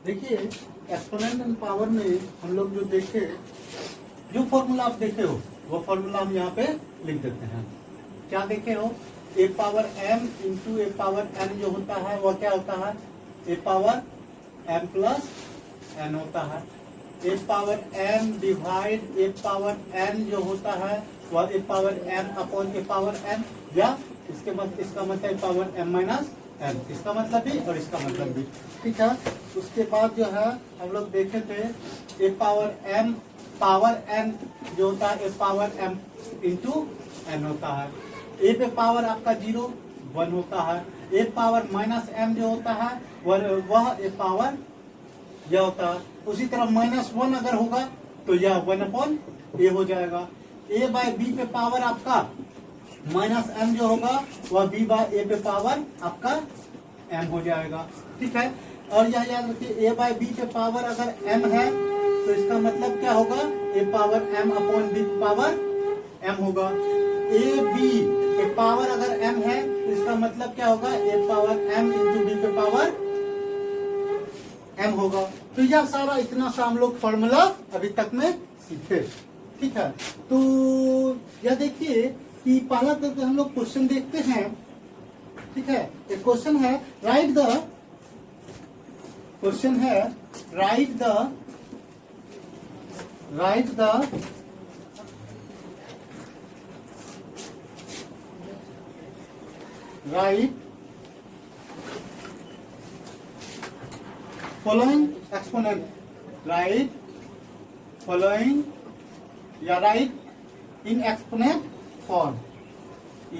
देखिए exponent and power में हम लोग जो देखे, जो फॉर्मूला आप देखे हो वो फॉर्मूला हम यहाँ पे लिख देते हैं। क्या देखे हो? ए पावर एम इंटू ए पावर एन जो होता है वह क्या होता है? A power M plus N होता है। A power M divide A power N जो होता है वह ए पावर एम अपॉन ए पावर एन, या इसका मतलब ए पावर एम माइनस एन, इसका मतलब भी और इसका मतलब भी। ठीक है, उसके बाद जो है हम लोग देखे थे ए पावर एम पावर एन जो होता है A power M into N होता है। ए पे पावर आपका 0 1 होता है। ए पावर माइनस एम जो होता है वह ए पावर यह होता है। उसी तरह -1 अगर होगा तो यह 1 अपॉन ए हो जाएगा। ए बाय बी पे पावर आपका माइनस एम जो होगा वह बी बाय ए पे पावर आपका एम हो जाएगा। ठीक है, और यह याद रखिए ए बाय बी पे पावर अगर एम है तो इसका मतलब क्या होगा? A power M upon B power M होगा। ए बी पे पावर अगर एम है तो इसका मतलब क्या होगा? A power M into B पे पावर एम होगा। तो यह सारा इतना सा हम लोग फॉर्मूला अभी तक में सीखे। ठीक है, तो यह देखिए कि पहला करके हम लोग क्वेश्चन देखते हैं। ठीक है, एक क्वेश्चन है right the following exponent, write in exponent form,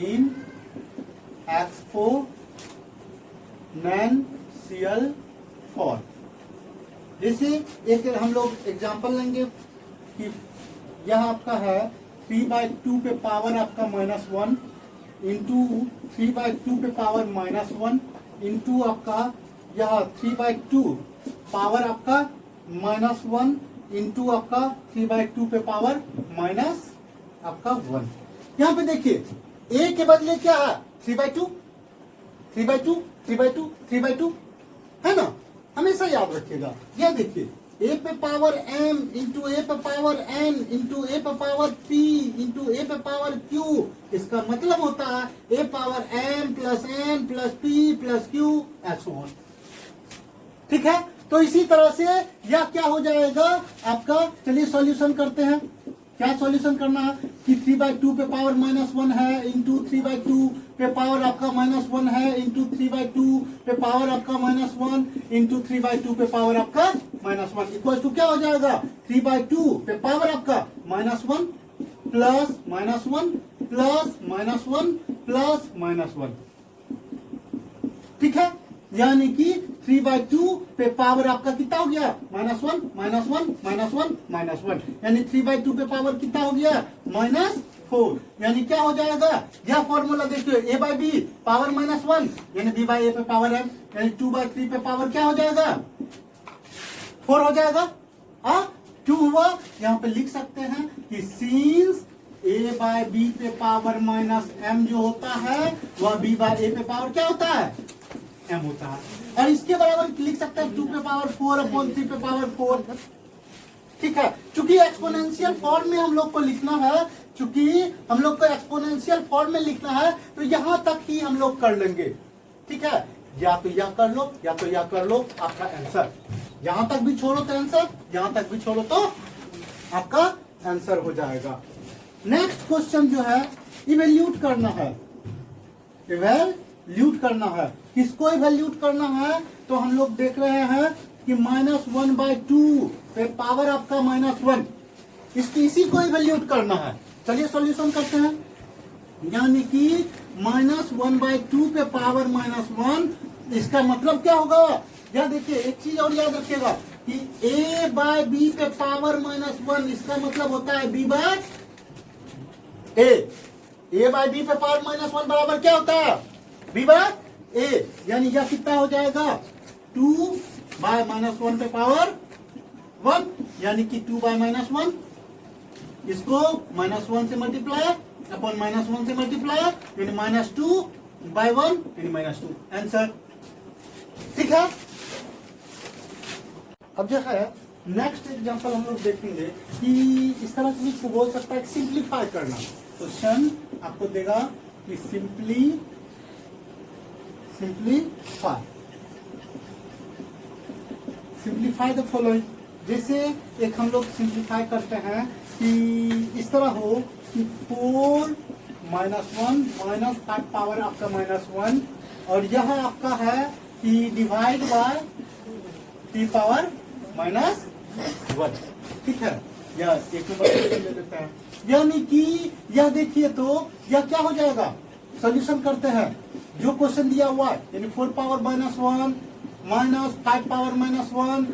in exponential form। जैसे एक हम लोग एग्जांपल लेंगे कि यह आपका है 3/2 पे पावर आपका -1 इंटू 3/2 पे पावर -1 इंटू आपका यह 3/2 पावर आपका -1 इंटू आपका 3/2 पे पावर माइनस आपका 1। यहाँ पे देखिए ए के बदले क्या है? 3/2 है ना, हमेशा याद रखिएगा। यह देखिए ए पे पावर एम इंटू ए पे पावर एन इंटू ए पे पावर पी इंटू ए पे पावर क्यू, इसका मतलब होता है A power M plus N plus P plus Q so on. ठीक है, तो इसी तरह से यह क्या हो जाएगा आपका? चलिए सॉल्यूशन करते हैं। क्या सॉल्यूशन करना है कि 3/2 पे पावर -1 है इंटू 3/2 पे पावर आपका -1 है इंटू 3/2 पे पावर आपका -1 इंटू 3/2 पे पावर आपका -1 इक्वल टू क्या हो जाएगा? 3/2 पे पावर आपका -1 प्लस -1 प्लस -1 प्लस -1। ठीक है, यानी कि 3/2 पे पावर आपका कितना हो गया? -1 -1 -1 -1, यानी 3/2 पे पावर कितना हो गया? -4। यानी क्या हो जाएगा? यह फॉर्मूला देखिए a बाय बी पावर -1 यानी b बाय a पे पावर m, यानी 2/3 पे पावर क्या हो जाएगा? 4 हो जाएगा। 2 हुआ। यहाँ पे लिख सकते हैं कि सिंस a बाय b पे पावर -m जो होता है वह b बाय a पे पावर क्या होता है? m होता है। और इसके बराबर लिख सकते हैं 2 पे पावर 4 अपॉन 3 पे पावर 4। ठीक है, चूंकि एक्सपोनेंशियल फॉर्म में हम लोग को लिखना है, तो यहां तक ही हम लोग कर लेंगे। ठीक है, या तो यह कर लो या तो यह कर लो, आपका आंसर। यहां तक भी छोड़ो तो आंसर, यहां तक भी छोड़ो तो आपका आंसर हो जाएगा। नेक्स्ट क्वेश्चन जो है इवेल्यूट करना है। किसको इवेल्यूट करना है? तो हम लोग देख रहे हैं कि -1/2 पे पावर आपका -1, इसी को इवेल्यूट करना है। चलिए सॉल्यूशन करते हैं। यानी कि -1/2 पे पावर -1, इसका मतलब क्या होगा? यह देखिए एक चीज और याद रखिएगा कि a बाय बी पे पावर -1, इसका मतलब होता है b by a by B पे पावर -1 बराबर क्या होता है? b बाय a, यानी यह कितना हो जाएगा? 2 बाय -1 पे पावर 1, यानी कि 2 बाय -1, इसको -1 से मल्टीप्लाई अपॉन -1 से मल्टीप्लाई यानी -2/1 यानी -2 आंसर। ठीक है, अब जो है नेक्स्ट एग्जांपल हम लोग देखेंगे कि इस तरह से भी बोल सकता है सिंप्लीफाई करना। क्वेश्चन आपको देगा कि सिंप्लीफाई द फॉलोइंग। जैसे एक हम लोग सिंप्लीफाई करते हैं कि इस तरह हो कि 4 -1 -5 पावर आपका -1 और यह आपका है कि डिवाइड बाय 3 पावर -1। ठीक है, या एक नंबर ले लेते हैं। यानी कि यह देखिए तो यह क्या हो जाएगा, सॉल्यूशन करते हैं जो क्वेश्चन दिया हुआ है, यानी 4 पावर -1 -5 पावर -1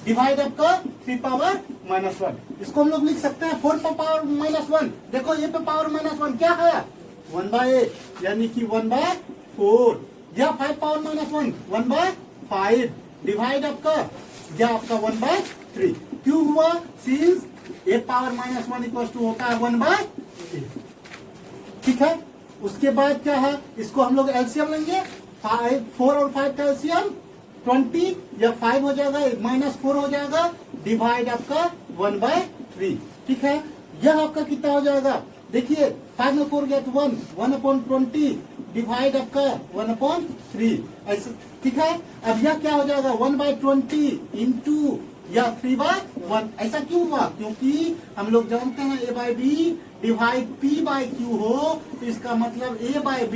डिवाइड आपका 3 पावर -1। इसको हम लोग लिख सकते हैं 4 पावर -1। देखो ये पे पावर -1 क्या है 1/8, यानी कि 1/4। या 5 पावर -1 1/5 डिवाइड आपका या आपका 1/3। क्यों हुआ, since a power -1 equal to होता है 1/8। ठीक है, उसके बाद क्या है, इसको हम लोग एलसीएम लेंगे। 4 और 5 का एलसीएम 20 या 5 हो जाएगा, -4 हो जाएगा, डिवाइड आपका 1/3। ठीक है, यह आपका कितना हो जाएगा, देखिए 5 में 4 गया तो 1/20 डिवाइड आपका 1/3 ऐसे। ठीक है, अब यह क्या हो जाएगा 1/20 इंटू या 3/1। ऐसा क्यों हुआ, क्योंकि हम लोग जानते हैं a/b डिवाइड p/q हो, तो इसका मतलब a/b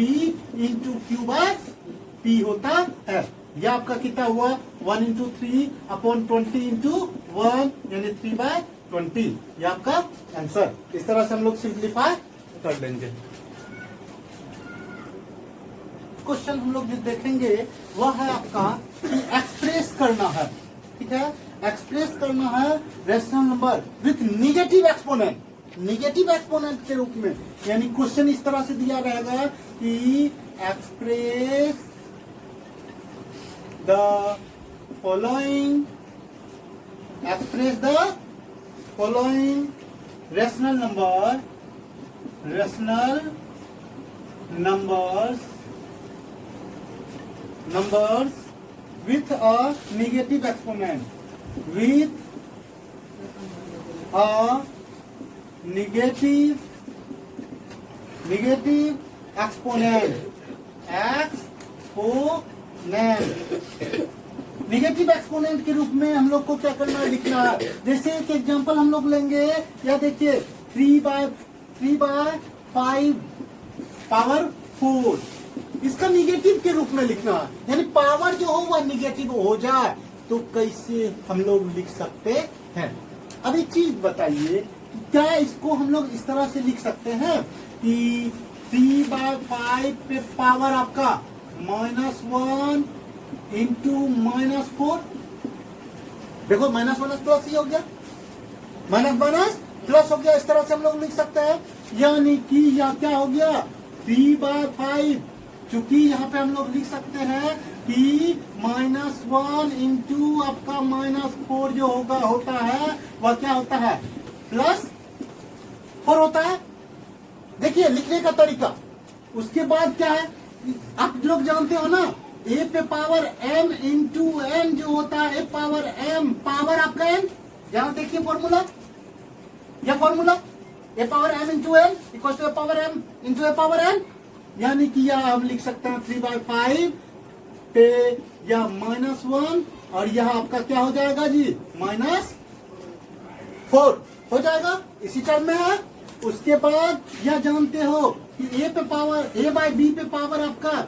इंटू q/p होता है। यह आपका कितना हुआ 1 इंटू 3/20 इंटू 1 यानी 3/20। यह आपका आंसर। इस तरह से हम लोग सिंप्लीफाई कर लेंगे। क्वेश्चन हम लोग जो देखेंगे वह है आपका कि एक्सप्रेस करना है। ठीक है, एक्सप्रेस करना है rational number with negative exponent. Negative exponent के रूप में, यानी क्वेश्चन इस तरह से दिया रहेगा कि express the following rational numbers with a negative exponent, with a negative exponent, negative exponent के रूप में हम लोग को क्या करना है, लिखना है। जैसे एक एग्जांपल हम लोग लेंगे, या देखिए 3/5 पावर 4, इसका निगेटिव के रूप में लिखना है, यानी पावर जो हो वह निगेटिव हो जाए। तो कैसे हम लोग लिख सकते हैं, अब एक चीज बताइए, क्या इसको हम लोग इस तरह से लिख सकते हैं कि 3/5 पे पावर आपका -1 इंटू -4। देखो माइनस प्लस ही हो गया, माइनस प्लस हो गया। इस तरह से हम लोग लिख सकते हैं, यानी कि यह क्या हो गया 3/5। चूंकि यहाँ पे हम लोग लिख सकते हैं कि -1 इंटू आपका -4 जो होता है वह क्या होता है +4 होता है। देखिए लिखने का तरीका। उसके बाद क्या है, आप लोग जानते हो ना, a पे पावर m इंटू n जो होता है, a पावर m पावर आपका n। यहाँ देखिए फॉर्मूला, यह formula a power m into n equal to a power m into a power n। यानी कि यह हम लिख सकते हैं 3/5 पे या -1 और यह आपका क्या हो जाएगा जी -4 हो जाएगा, इसी टर्म में है। उसके बाद यह जानते हो कि a पे पावर a/b पे पावर आपका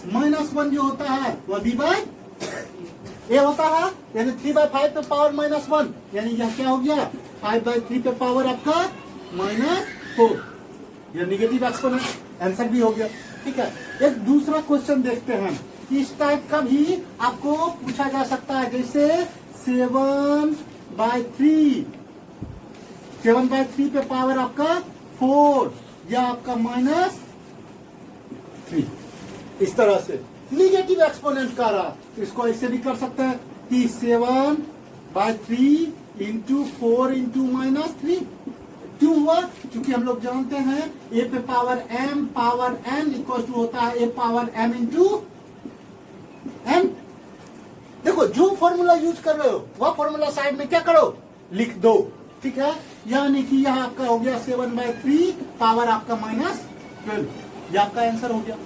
-1 जो होता है वह b/a होता है, यानी 3/5 पे पावर -1, यानी यह क्या हो गया 5/3 पे पावर आपका -4। यह निगेटिव एक्सपोनेंट आंसर भी हो गया। ठीक है, एक दूसरा क्वेश्चन देखते हैं। इस टाइप का भी आपको पूछा जा सकता है, जैसे 7/3 पे पावर आपका 4 या आपका -3। इस तरह से निगेटिव एक्सपोनेंट का रहा, इसको ऐसे भी कर सकते हैं कि 7/3 इंटू 4 इंटू -3। क्यों हुआ, क्योंकि हम लोग जानते हैं a पे power m power n equal to होता है a power m into n। देखो जो फॉर्मूला यूज कर रहे हो वह फॉर्मूला साइड में क्या करो, लिख दो। ठीक है, यानी कि यह आपका हो गया 7/3 पावर आपका -12, यह आपका आंसर हो गया।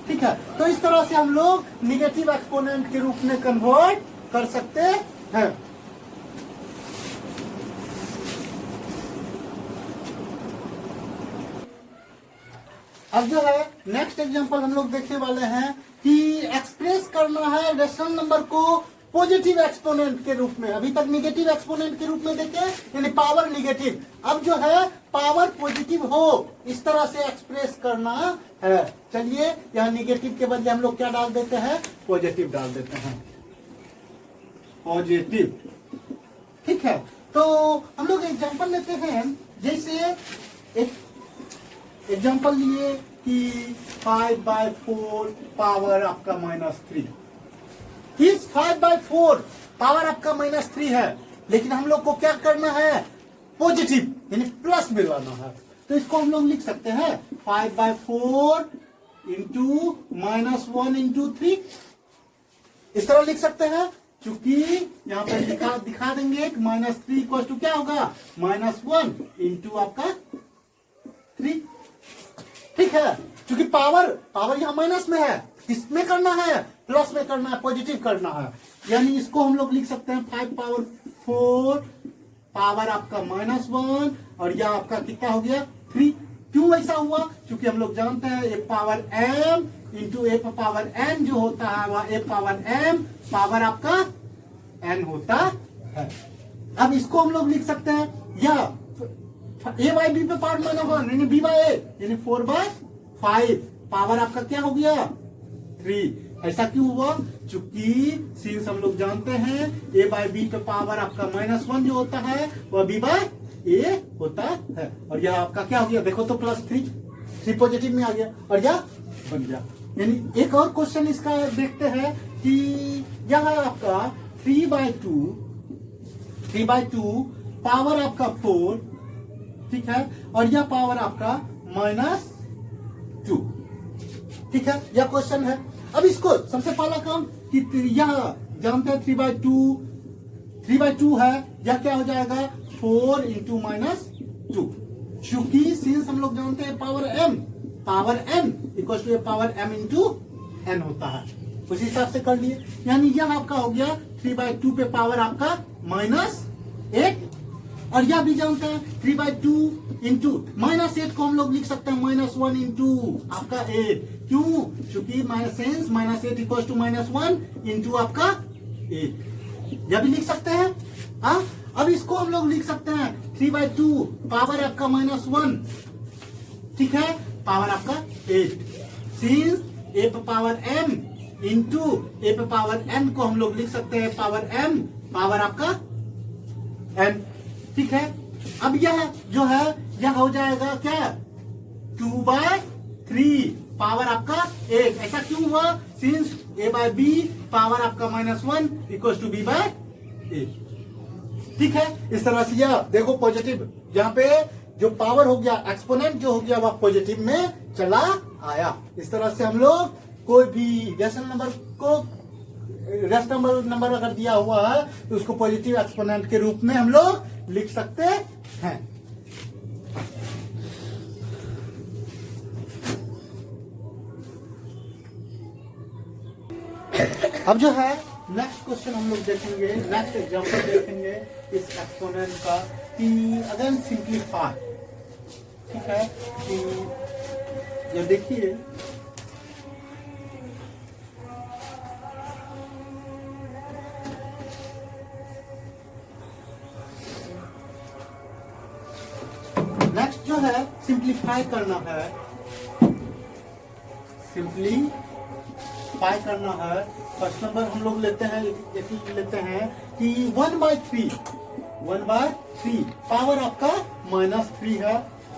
ठीक है, तो इस तरह से हम लोग निगेटिव एक्सपोनेंट के रूप में कन्वर्ट कर सकते हैं। अब जो है नेक्स्ट एग्जांपल हम लोग देखने वाले हैं कि एक्सप्रेस करना है रेशनल नंबर को पॉजिटिव एक्सपोनेंट के रूप में। अभी तक निगेटिव एक्सपोनेंट के रूप में देखे, यानी पावर निगेटिव। अब जो है पावर पॉजिटिव हो, इस तरह से एक्सप्रेस करना है। चलिए यहाँ निगेटिव के बदले हम लोग क्या डाल देते हैं, पॉजिटिव डाल देते हैं, पॉजिटिव। ठीक है, तो हम लोग एग्जांपल लेते हैं। जैसे एक एग्जांपल लिए कि 5/4 पावर आपका -3। इस 5/4 पावर आपका -3 है, लेकिन हम लोग को क्या करना है, पॉजिटिव यानी प्लस मिलवाना है। तो इसको हम लोग लिख सकते हैं 5/4 इंटू -1 इंटू 3, इस तरह लिख सकते हैं। चूंकि यहाँ पे दिखा देंगे -3 इक्वल टू क्या होगा, -1 इंटू आपका 3। ठीक है, क्योंकि पावर यहाँ माइनस में है, किसमें करना है, प्लस में करना है, पॉजिटिव करना है। यानी इसको हम लोग लिख सकते हैं 5/4 पावर आपका -1 और यह आपका कितना हो गया 3। क्यों ऐसा हुआ, क्योंकि हम लोग जानते हैं ए पावर m इंटू ए पावर n जो होता है वह ए पावर m पावर आपका n होता है। अब इसको हम लोग लिख सकते हैं या a बाई बी पे पावर -1 यानी b बाई ए यानी 4/5 पावर आपका क्या हो गया 3। ऐसा क्यों हुआ, चूंकि सिंस हम लोग जानते हैं a बाई बी पे पावर आपका -1 जो होता है वह b बाई ए होता है। और यह आपका क्या हो गया, देखो तो +3 पॉजिटिव में आ गया और यह बन गया। यानी एक और क्वेश्चन इसका देखते हैं कि यह आपका 3/2 पावर आपका 4, ठीक है, और यह पावर आपका -2। ठीक है, यह क्वेश्चन है। अब इसको सबसे पहला काम कि यह जानते हैं 3/2 है, यह क्या हो जाएगा 4 इंटू -2। चूंकि सिंस हम लोग जानते हैं power m equal to power m into n होता है, उस हिसाब से कर लिए। यानी यह आपका हो गया 3/2 पे पावर आपका -8 और यह भी जानते हैं 3/2 इंटू -8 को हम लोग लिख सकते हैं -1 इंटू आपका 8। क्यों, क्योंकि -8 इक्वल टू -1 इंटू आपका 8, यह भी लिख सकते हैं। हाँ, अब इसको हम लोग लिख सकते हैं 3/2 पावर आपका -1, ठीक है, पावर आपका 8। सिंस ए पे पावर m इंटू ए पे पावर n को हम लोग लिख सकते हैं पावर m पावर आपका n। ठीक है, अब यह जो है यह हो जाएगा क्या 2/3 पावर आपका 8। ऐसा क्यों हुआ, since a by b power आपका -1 इक्वल टू b बाई 8। ठीक है, इस तरह से यह देखो पॉजिटिव, यहाँ पे जो पावर हो गया एक्सपोनेंट जो हो गया वह पॉजिटिव में चला आया। इस तरह से हम लोग कोई भी रेशनल नंबर अगर दिया हुआ है तो उसको पॉजिटिव एक्सपोनेंट के रूप में हम लोग लिख सकते हैं। अब जो है नेक्स्ट क्वेश्चन हम लोग देखेंगे, नेक्स्ट एग्जांपल देखेंगे इस एक्सपोनेंट का कि अगर सिंप्लीफाई, ठीक है, कि ये देखिए नेक्स्ट जो है सिंप्लीफाई करना है, सिंप्लीफाई करना है। फर्स्ट नंबर हम लोग लेते हैं कि 1/3 पावर आपका -3 है।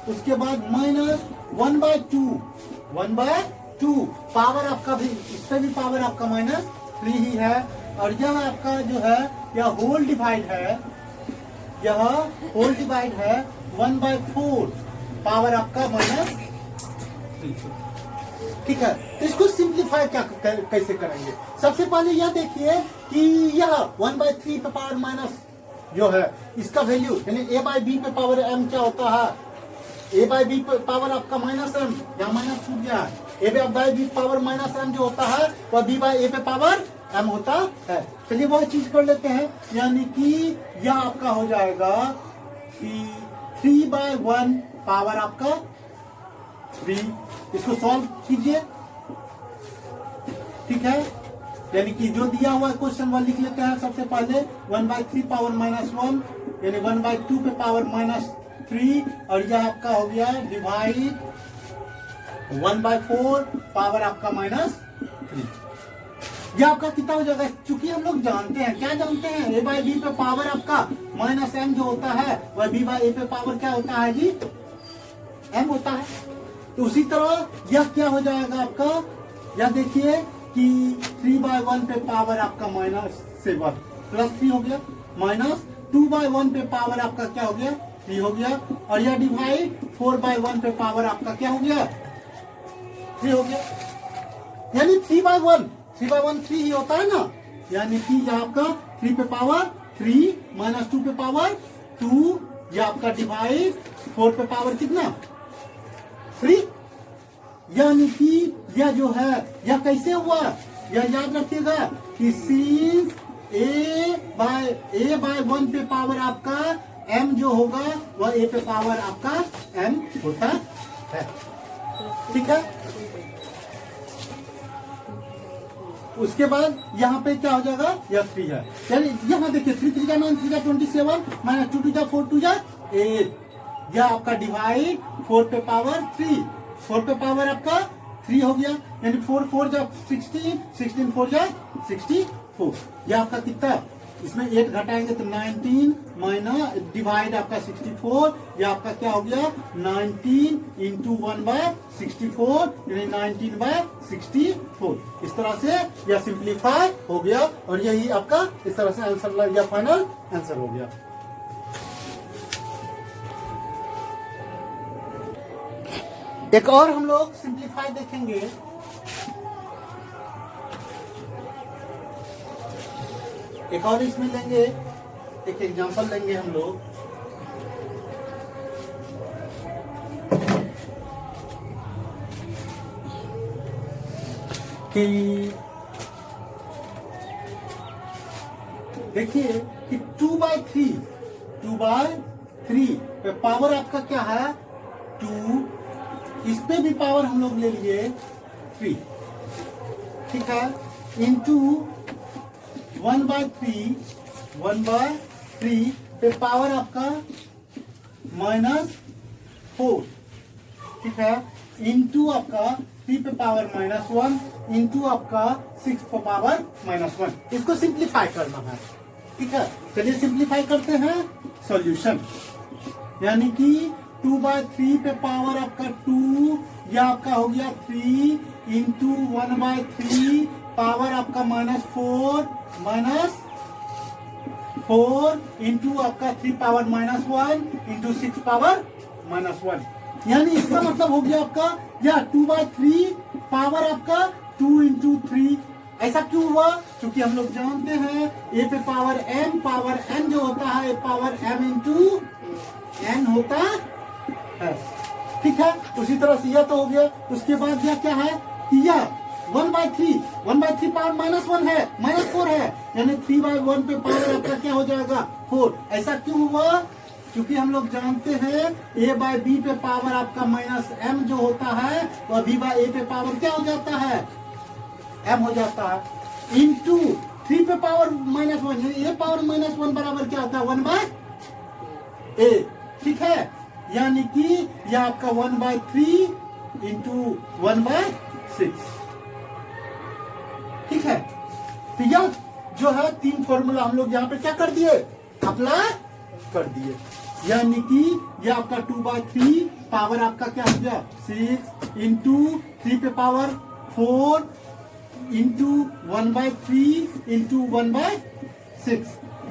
उसके बाद -1/2 पावर आपका भी, इस पे भी पावर आपका -3 ही है। और यह आपका जो है यह होल डिवाइड है 1/4 पावर आपका -3। ठीक है, तो इसको सिंप्लीफाई कैसे करेंगे। सबसे पहले यह देखिए कि यह 1/3 पे पावर माइनस जो है इसका वैल्यू यानी a बाई बी पे पावर m क्या होता है, a बाई बी पे पावर आपका माइनस m, यहाँ माइनस छूट गया है, a by b power minus m जो होता है वह b बाई a पे पावर m होता है। चलिए वह चीज कर लेते हैं, यानी कि यह आपका हो जाएगा कि 3/1 पावर आपका 3, इसको सॉल्व कीजिए, ठीक है। यानी कि जो दिया हुआ है क्वेश्चन वह लिख लेते हैं सबसे पहले 1/3 पावर -1 यानी 1/2 पे पावर -3 और यह आपका हो गया डिवाइड 1/4 पावर आपका -3। यह आपका कितना हो जाएगा, चूंकि हम लोग जानते हैं, क्या जानते हैं, a बाई बी पे पावर आपका -m जो होता है वह b बाई a पे पावर क्या होता है जी, m होता है। तो उसी तरह यह क्या हो जाएगा आपका, यह देखिए कि 3/1 पे पावर आपका -7 +3 हो गया, -2/1 पे पावर आपका क्या हो गया 3 हो गया, और यह डिवाइड 4/1 पे पावर आपका क्या हो गया 3 हो गया, यानी 3/1 3 ही होता है ना, यानी कि यह आपका 3 पे पावर 3 -2 पे पावर 2, यह आपका डिवाइड 4 पे पावर कितना 3, यानी कि यह जो है यह कैसे हुआ, यह याद रखिएगा कि सिंस a बाय 1 पे पावर आपका m जो होगा वह a पे पावर आपका m होता है, ठीक है। उसके बाद यहाँ पे क्या हो जाएगा, यह 3 है, यानी यहाँ देखिए 3 3 9 3 27 -2 2 4 2 8, यह आपका डिवाइड 4 पे पावर 3, 4 पे पावर आपका 3 हो गया, यानी 4 4 जा 16 16 4 जा 64, यह आपका कितना, इसमें 8 घटाएंगे तो 19 माइनस डिवाइड आपका 64, यह आपका क्या हो गया 19 इंटू 1/64 यानी 19/64, इस तरह से यह सिंप्लीफाई हो गया और यही आपका इस तरह से आंसर लग गया, फाइनल आंसर हो गया। एक और हम लोग सिंप्लीफाई देखेंगे, एक और इसमें लेंगे, एक एग्जांपल लेंगे हम लोग कि देखिए कि 2/3 पे पावर आपका क्या है 2, इस पे भी पावर हम लोग ले लिए 3, ठीक है, इंटू 1/3 पे पावर आपका -4, ठीक है, इंटू आपका 3 पे पावर -1 इंटू आपका 6 पे पावर -1, इसको सिंप्लीफाई करना है, ठीक है। चलिए सिंप्लीफाई करते हैं, सॉल्यूशन यानी कि 2/3 पे पावर आपका 2, यह आपका हो गया 3 इंटू 1/3 पावर आपका -4 इंटू आपका 3 पावर -1 इंटू 6 पावर -1, यानी इसका मतलब हो गया आपका यह 2/3 पावर आपका 2 इंटू 3, ऐसा क्यों हुआ, क्योंकि हम लोग जानते हैं a पे पावर n जो होता है पावर m इंटू n होता है, ठीक है। उसी तरह से यह तो हो गया, उसके बाद यह क्या है कि यह 1/3 पावर -1 है -4 है, यानी 3/1 पे पावर आपका क्या हो जाएगा 4, ऐसा क्यों हुआ, क्योंकि हम लोग जानते हैं a बाई बी पे पावर आपका -m जो होता है वह b बाई a पे पावर क्या हो जाता है m हो जाता है, इंटू 3 पे पावर -1 यानी a पावर -1 बराबर क्या होता है 1/a, ठीक है, यानी कि यह आपका 1/3 इंटू 1/6, ठीक है। तो यह जो है 3 फॉर्मूला हम लोग यहाँ पे क्या कर दिए, अप्लाई कर दिए, यानी कि यह आपका 2/3 पावर आपका क्या हो गया 6 इंटू 3 पे पावर 4 इंटू 1/3 इंटू 1/6,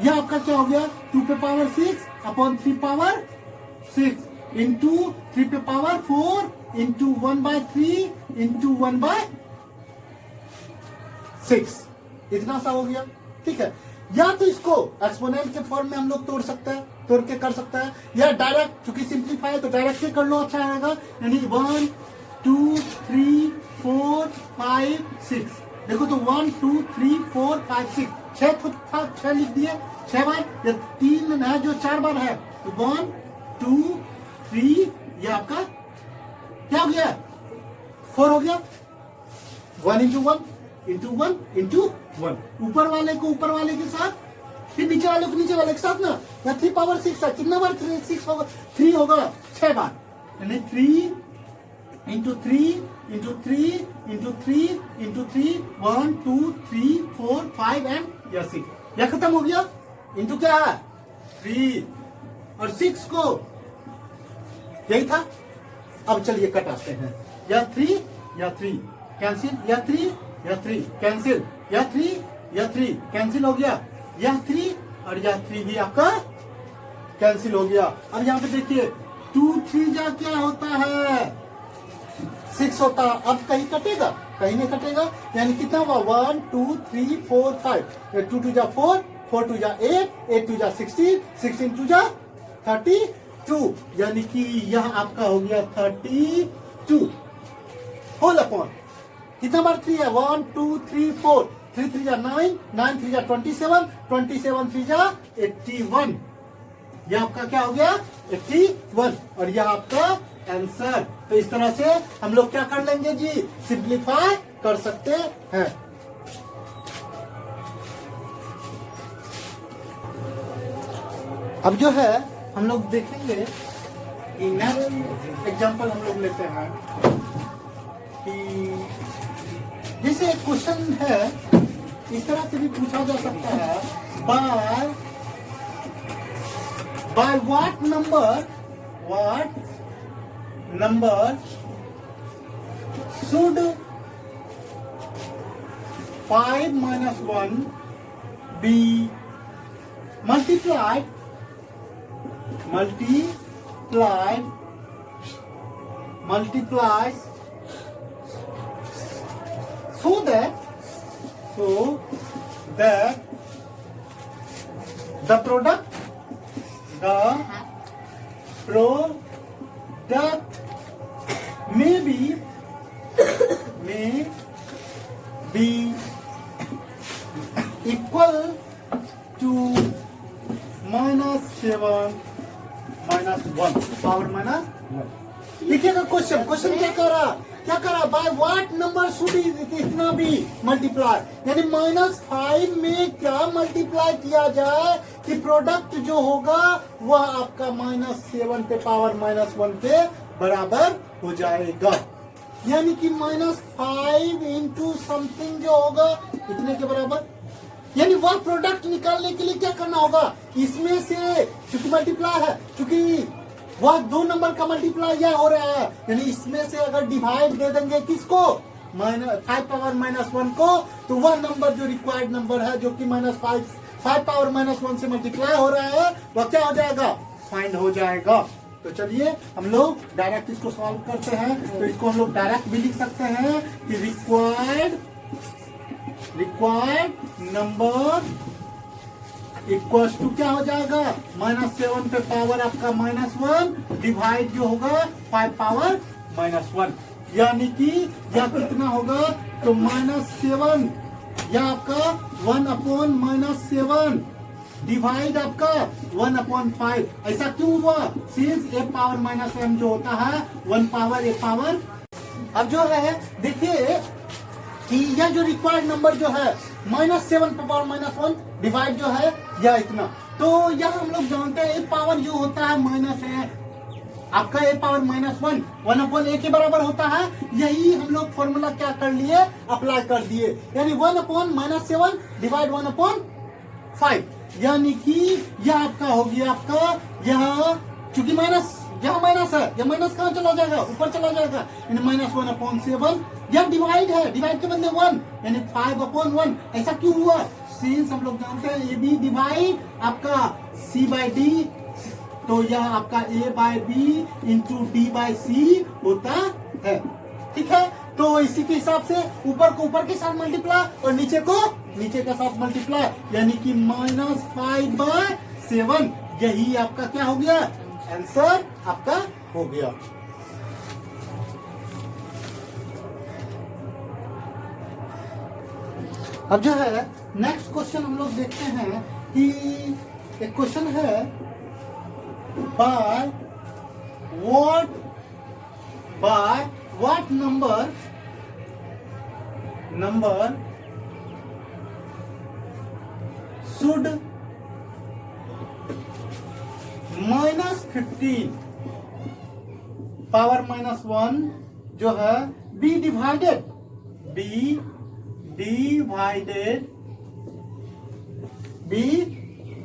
यह आपका क्या हो गया 2 पे पावर 6 अपॉन 3 पावर 6 इंटू 3 पे पावर 4 इंटू 1/3 इंटू 1/6, इतना सा हो गया, ठीक है, या तो इसको एक्सपोनेंट के फॉर्म में हम लोग तोड़ सकते हैं, तोड़ के कर सकते हैं, या डायरेक्ट, चूंकि सिंप्लीफाई है तो डायरेक्ट से कर लो, अच्छा रहेगा। यानी 1 2 3 4 5 6, देखो तो 1 2 3 4 5 6, 6 खुद था, 6 लिख दिए 6 बार, या 3 है जो 4 बार है, तो 1 2 3, ये आपका क्या हो गया, 4 हो गया। 1 इंटू 1 इंटू 1 इंटू 1, ऊपर वाले को ऊपर वाले के साथ, फिर नीचे वाले को नीचे वाले के साथ ना, या 3 पावर 6 है, कितना बार 6 होगा, 3 होगा 6 बार, यानी 3 into 3 into 3 into 3 into 3, 1 2 3 4 5 and 6, यह खत्म हो गया। इंटू क्या है 3 और 6 को, यही था। अब चलिए कटाते हैं, या 3 या 3 कैंसिल, या 3 या 3 कैंसिल, या 3 या 3 कैंसिल हो गया, यह 3 और यह 3 भी आपका कैंसिल हो गया। अब यहाँ पे देखिए 2 3 जा क्या होता है 6 होता है, अब कहीं कटेगा, कहीं नहीं कटेगा, यानी कितना हुआ 1 2 3 4 5, 2 2 जा 4 4 2 जा 8 8 2 जा 16 16 2 जा 32, यानी कि यह आपका हो गया 32 होल अपॉन, कितना बार 3 है 1 2 3 4, 3 3 जा 9 9 3 जा 27 27 3 जा 81, यह आपका क्या हो गया 81, और यह आपका आंसर। तो इस तरह से हम लोग क्या कर लेंगे जी, सिंप्लीफाई कर सकते हैं। अब जो है हम लोग देखेंगे कि नेक्स्ट एग्जांपल हम लोग लेते हैं कि जैसे एक क्वेश्चन है, इस तरह से भी पूछा जा सकता है, by what number should 5 minus 1 be multiplied so that the product may be equal to -7 -1 power -1। देखिएगा क्वेश्चन क्या करा बाय व्हाट नंबर शुड इतना भी मल्टीप्लाई, यानी -5 में क्या मल्टीप्लाई किया जाए कि प्रोडक्ट जो होगा वह आपका -7 पे पावर -1 पे बराबर हो जाएगा, यानी कि -5 इंटू समथिंग जो होगा इतने के बराबर, यानी वह प्रोडक्ट निकालने के लिए क्या करना होगा, इसमें से चूंकि मल्टीप्लाई है, चूंकि वह 2 नंबर का मल्टीप्लाई यह हो रहा है, यानी इसमें से अगर डिवाइड दे देंगे किसको 5 पावर -1 को, तो वह नंबर जो रिक्वायर्ड नंबर है जो कि -5 पावर -1 से मल्टीप्लाई हो रहा है वह क्या हो जाएगा, फाइंड हो जाएगा। तो चलिए हम लोग डायरेक्ट इसको सॉल्व करते हैं। तो इसको हम लोग डायरेक्ट भी लिख सकते हैं कि रिक्वायर्ड नंबर इक्वल्स टू क्या हो जाएगा, -7 पे पावर आपका -1 डिवाइड जो होगा 5 पावर -1, यानी कि यह कितना होगा, तो -7 यह आपका 1/-7 डिवाइड आपका 1/5, ऐसा क्यों हुआ, सिंस a पावर -m जो होता है 1 पावर a पावर। अब जो है देखिए कि यह जो रिक्वायर्ड नंबर जो है -7 पावर -1 डिवाइड जो है यह इतना, तो यह हम लोग जानते हैं a पावर जो होता है माइनस है आपका a पावर -1 1/a के बराबर होता है, यही हम लोग फॉर्मूला क्या कर लिए, अप्लाई कर दिए, यानी 1/-7 डिवाइड 1/5, यानी कि यह आपका हो गया आपका, यह चूंकि यहाँ माइनस है, यह माइनस कहाँ चला जाएगा, ऊपर चला जाएगा, यानी -1/7, यह डिवाइड है, डिवाइड के बदले 1 यानी 5/1, ऐसा क्यों हुआ, सिंस हम लोग जानते हैं ए बी डिवाइड आपका C/D, तो यह आपका A/B इंटू D/C होता है, ठीक है। तो इसी के हिसाब से ऊपर को ऊपर के साथ मल्टीप्लाई और नीचे को नीचे के साथ मल्टीप्लाई, यानी कि -5/7। यही आपका क्या हो गया, आंसर आपका हो गया। अब जो है नेक्स्ट क्वेश्चन हम लोग देखते हैं कि एक क्वेश्चन है, by what number should -15 power -1 जो है be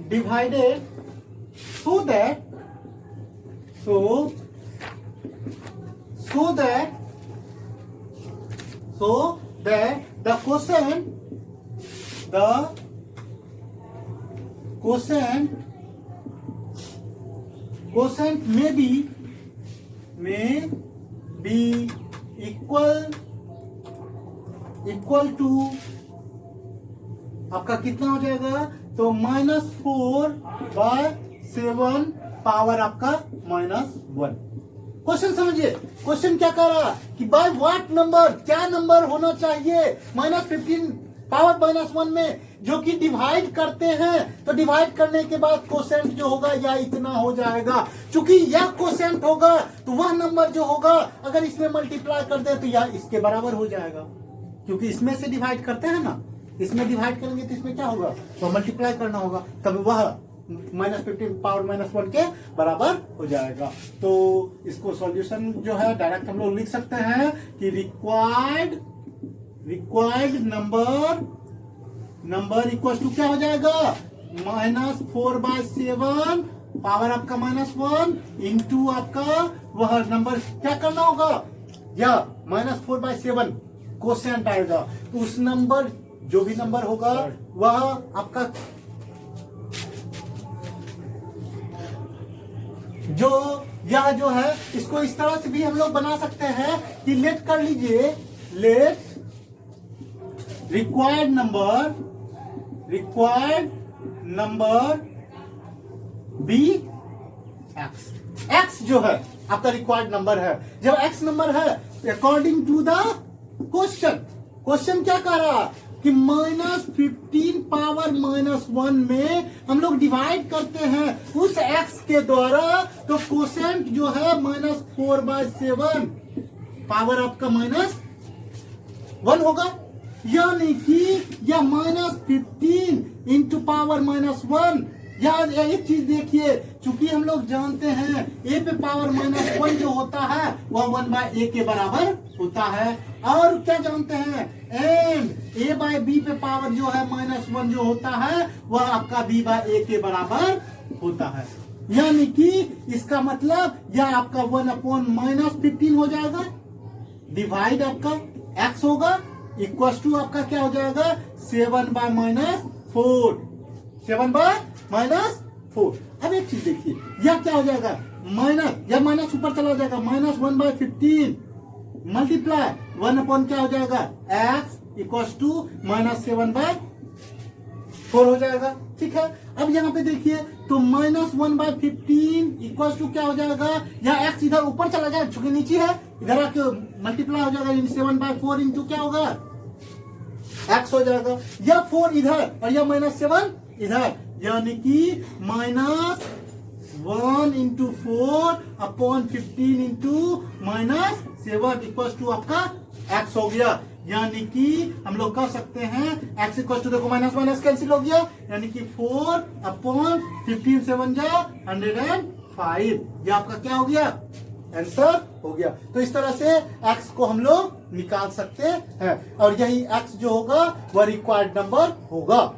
divided so that the quotient may be equal to आपका कितना हो जाएगा, तो -4/7 पावर आपका -1। क्वेश्चन समझिए, क्वेश्चन क्या कह रहा कि बाय व्हाट नंबर, क्या नंबर होना चाहिए -15 पावर -1 में, जो कि डिवाइड करते हैं, तो डिवाइड करने के बाद कोसेंट जो होगा या इतना हो जाएगा। चूंकि यह कोसेंट होगा तो वह नंबर जो होगा अगर इसमें मल्टीप्लाई कर दे तो यह इसके बराबर हो जाएगा, क्योंकि इसमें से डिवाइड करते हैं ना, इसमें डिवाइड करेंगे तो इसमें क्या होगा, तो मल्टीप्लाई करना होगा, तब वह -15 पावर -1 के बराबर हो जाएगा। तो इसको सॉल्यूशन जो है डायरेक्ट हम लोग लिख सकते हैं कि रिक्वायर्ड नंबर इक्वल टू क्या हो जाएगा, -4/7 पावर आपका -1 इंटू आपका वह नंबर क्या करना होगा, या -4/7 कोसेंट आएगा, तो उस नंबर जो भी नंबर होगा वह आपका जो यह जो है, इसको इस तरह से भी हम लोग बना सकते हैं कि लेट कर लीजिए, let required number be x जो है आपका रिक्वायर्ड नंबर है। जब एक्स नंबर है अकॉर्डिंग टू द क्वेश्चन क्या कह रहा कि -15 पावर -1 में हम लोग डिवाइड करते हैं उस x के द्वारा, तो कोसेंट जो है -4/7 पावर आपका -1 होगा, यानी कि यह -15 इंटू पावर -1। यार एक चीज देखिए, चूंकि हम लोग जानते हैं a पे पावर -1 जो होता है वह 1/a के बराबर होता है, और क्या जानते हैं, एंड a/b पे पावर जो है -1 जो होता है वह आपका b/a के बराबर होता है, यानी कि इसका मतलब यह आपका 1/-15 हो जाएगा, डिवाइड आपका x होगा, इक्वल टू आपका क्या हो जाएगा 7/-4 7/-4। अब एक चीज देखिए, यह क्या हो जाएगा, या माइनस ऊपर चला जाएगा, -1/15 मल्टीप्लाई 1 क्या हो जाएगा x इक्वल टू -7/4 हो जाएगा। ठीक है, अब यहाँ पे देखिए तो -1/15 इक्वल टू क्या हो जाएगा, या x इधर ऊपर चला जाएगा, चूंकि नीचे है, इधर आके मल्टीप्लाई हो जाएगा, 7/4 इंटू क्या होगा x हो जाएगा, या 4 इधर और या -7 इधर, यानी कि -1 इंटू 4/15 इंटू -7 इक्वल टू आपका x हो गया, यानी कि हम लोग कह सकते हैं x इक्वल टू, देखो माइनस कैंसिल हो गया, यानी कि 4/15 7 जा 105, ये आपका क्या हो गया, आंसर हो गया। तो इस तरह से x को हम लोग निकाल सकते हैं, और यही x जो होगा वह रिक्वायर्ड नंबर होगा।